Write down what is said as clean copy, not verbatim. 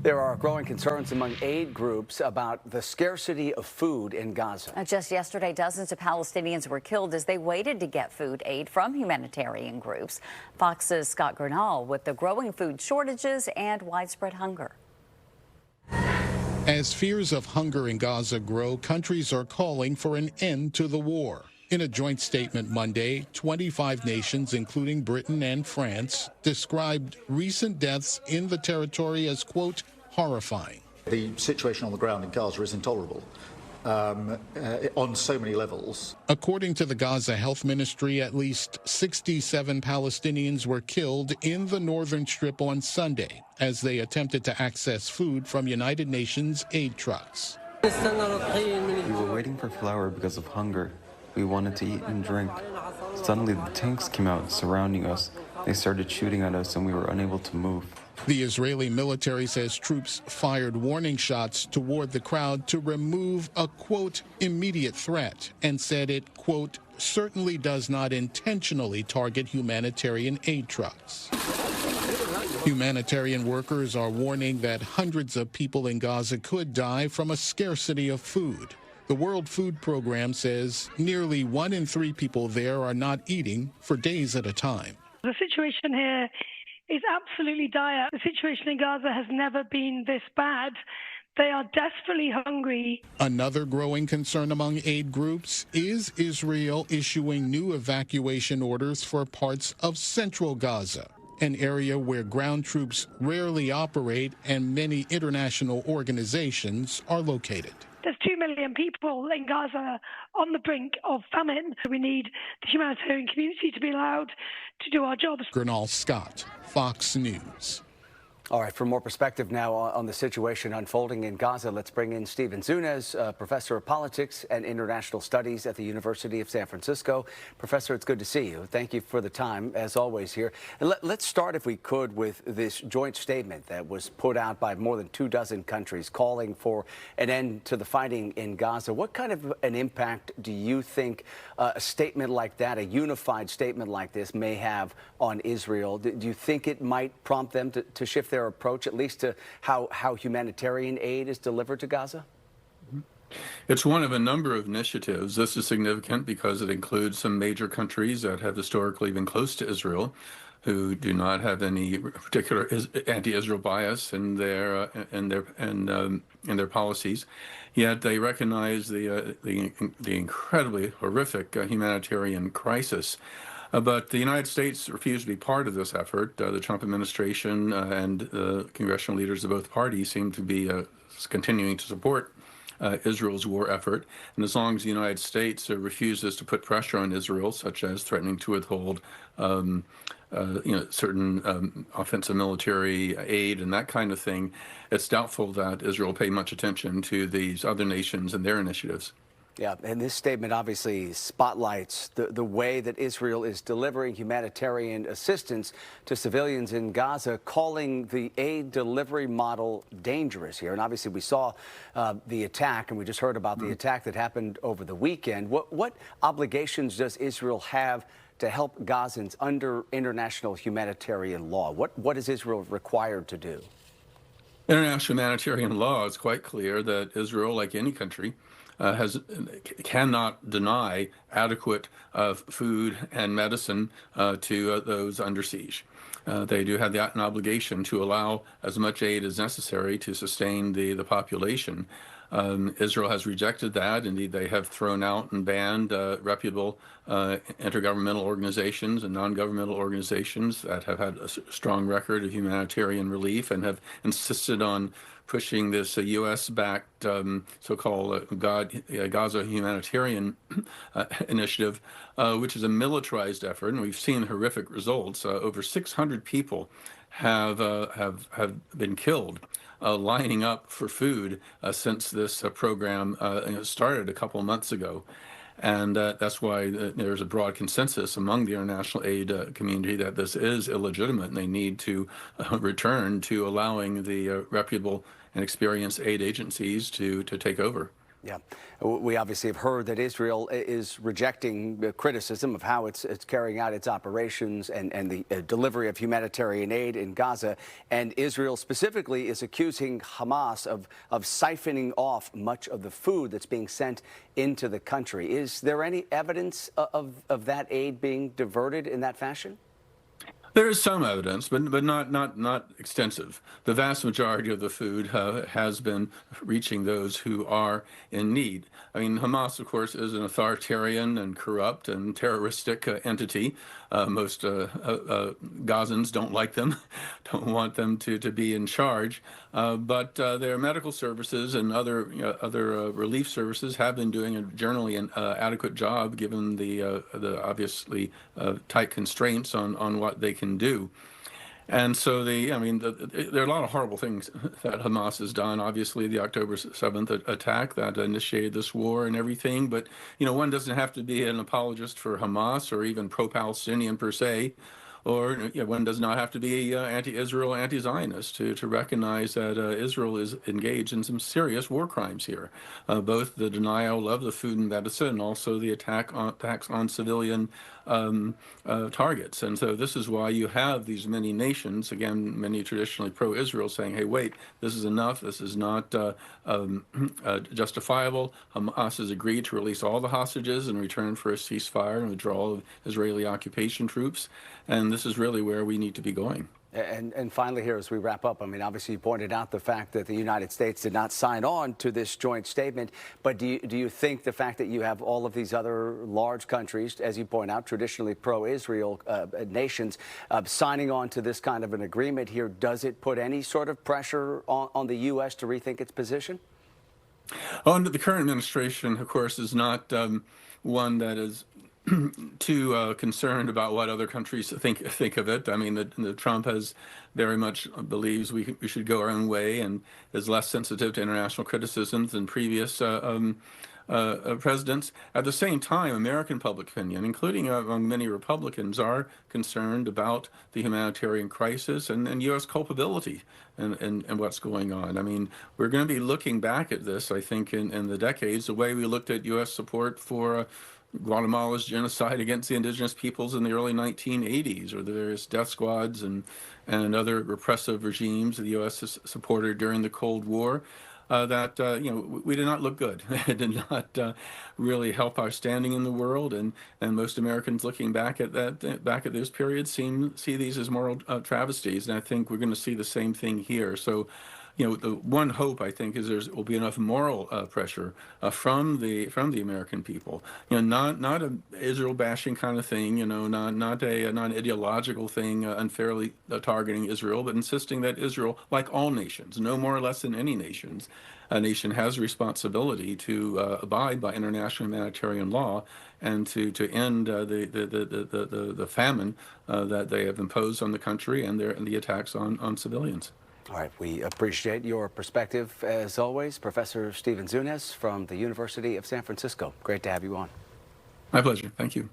There are growing concerns among aid groups about the scarcity of food in Gaza. Just yesterday, dozens of Palestinians were killed as they waited to get food aid from humanitarian groups. Fox's Scott Gurnall with the growing food shortages and widespread hunger. As fears of hunger in Gaza grow, countries are calling for an end to the war. In a joint statement Monday, 25 nations, including Britain and France, described recent deaths in the territory as, quote, horrifying. The situation on the ground in Gaza is intolerable on so many levels. According to the Gaza Health Ministry, at least 67 Palestinians were killed in the northern strip on Sunday as they attempted to access food from United Nations aid trucks. We were waiting for flour because of hunger. We wanted to eat and drink. Suddenly the tanks came out surrounding us. They started shooting at us and we were unable to move. The Israeli military says troops fired warning shots toward the crowd to remove a, quote, immediate threat, and said it, quote, certainly does not intentionally target humanitarian aid trucks. Humanitarian workers are warning that hundreds of people in Gaza could die from a scarcity of food. The World Food Program says nearly 1 in 3 people there are not eating for days at a time. The situation here is absolutely dire. The situation in Gaza has never been this bad. They are desperately hungry. Another growing concern among aid groups is Israel issuing new evacuation orders for parts of central Gaza, an area where ground troops rarely operate and many international organizations are located. There's 2 million people in Gaza on the brink of famine. We need the humanitarian community to be allowed to do our jobs. Gurnall Scott, Fox News. All right, for more perspective now on the situation unfolding in Gaza, let's bring in Stephen Zunes, professor of politics and international studies at the University of San Francisco. Professor, it's good to see you. Thank you for the time, as always, here. And let's start, if we could, with this joint statement that was put out by more than 24 countries calling for an end to the fighting in Gaza. What kind of an impact do you think a statement like that, a unified statement like this, may have on Israel? Do you think it might prompt them to shift their approach, at least to how humanitarian aid is delivered to Gaza? It's one of a number of initiatives. This is significant because it includes some major countries that have historically been close to Israel, who do not have any particular anti-Israel bias in their policies. Yet they recognize the incredibly horrific humanitarian crisis. But the United States refused to be part of this effort. The Trump administration and congressional leaders of both parties seem to be continuing to support Israel's war effort. And as long as the United States refuses to put pressure on Israel, such as threatening to withhold certain offensive military aid and that kind of thing, it's doubtful that Israel will pay much attention to these other nations and their initiatives. Yeah, and this statement obviously spotlights the way that Israel is delivering humanitarian assistance to civilians in Gaza, calling the aid delivery model dangerous here. And obviously we saw the attack, and we just heard about the attack that happened over the weekend. What obligations does Israel have to help Gazans under international humanitarian law? What is Israel required to do? International humanitarian law is quite clear that Israel, like any country, cannot deny adequate food and medicine to those under siege. They do have an obligation to allow as much aid as necessary to sustain the population. Israel has rejected that. Indeed, they have thrown out and banned reputable intergovernmental organizations and non-governmental organizations that have had a strong record of humanitarian relief and have insisted on pushing this U.S.-backed so-called Gaza humanitarian initiative, which is a militarized effort, and we've seen horrific results. Over 600 people have been killed lining up for food since this program started a couple of months ago. And that's why there's a broad consensus among the international aid community that this is illegitimate, and they need to return to allowing the reputable and experienced aid agencies to take over. Yeah, we obviously have heard that Israel is rejecting the criticism of how it's carrying out its operations and the delivery of humanitarian aid in Gaza. And Israel specifically is accusing Hamas of siphoning off much of the food that's being sent into the country. Is there any evidence of that aid being diverted in that fashion? There is some evidence, but not extensive. The vast majority of the food has been reaching those who are in need. I mean, Hamas, of course, is an authoritarian and corrupt and terroristic entity. Most Gazans don't like them, don't want them to be in charge. But their medical services and other relief services have been doing a generally an adequate job, given the obviously tight constraints on what they can do. And so there are a lot of horrible things that Hamas has done. Obviously, the October 7th attack that initiated this war and everything. But, one doesn't have to be an apologist for Hamas or even pro-Palestinian per se. Or one does not have to be anti-Israel, anti-Zionist to recognize that Israel is engaged in some serious war crimes here. Both the denial of the food and medicine and also the attacks on civilian targets. And so this is why you have these many nations, again, many traditionally pro-Israel, saying, hey, wait, this is enough. This is not justifiable. Hamas has agreed to release all the hostages in return for a ceasefire and withdrawal of Israeli occupation troops. And this is really where we need to be going. And finally here, as we wrap up, I mean, obviously you pointed out the fact that the United States did not sign on to this joint statement. But do you think the fact that you have all of these other large countries, as you point out, traditionally pro-Israel nations, signing on to this kind of an agreement here, does it put any sort of pressure on the U.S. to rethink its position? Under the current administration, of course, is not one that is too concerned about what other countries think of it. I mean, the Trump has very much believes we should go our own way and is less sensitive to international criticisms than previous presidents. At the same time, American public opinion, including among many Republicans, are concerned about the humanitarian crisis and U.S. culpability and what's going on. I mean, we're going to be looking back at this, I think, in the decades, the way we looked at U.S. support for Guatemala's genocide against the indigenous peoples in the early 1980s, or the various death squads and other repressive regimes the U.S. has supported during the Cold War. We did not look good. It did not really help our standing in the world, and most Americans looking back at those periods see these as moral travesties, and I think we're going to see the same thing here. So, the one hope, I think, is there will be enough moral pressure from the American people. Not a Israel bashing kind of thing. Not an ideological thing, unfairly targeting Israel, but insisting that Israel, like all nations, no more or less than any nations, a nation has a responsibility to abide by international humanitarian law and to end the famine that they have imposed on the country and the attacks on civilians. All right, we appreciate your perspective as always. Professor Stephen Zunes from the University of San Francisco. Great to have you on. My pleasure. Thank you.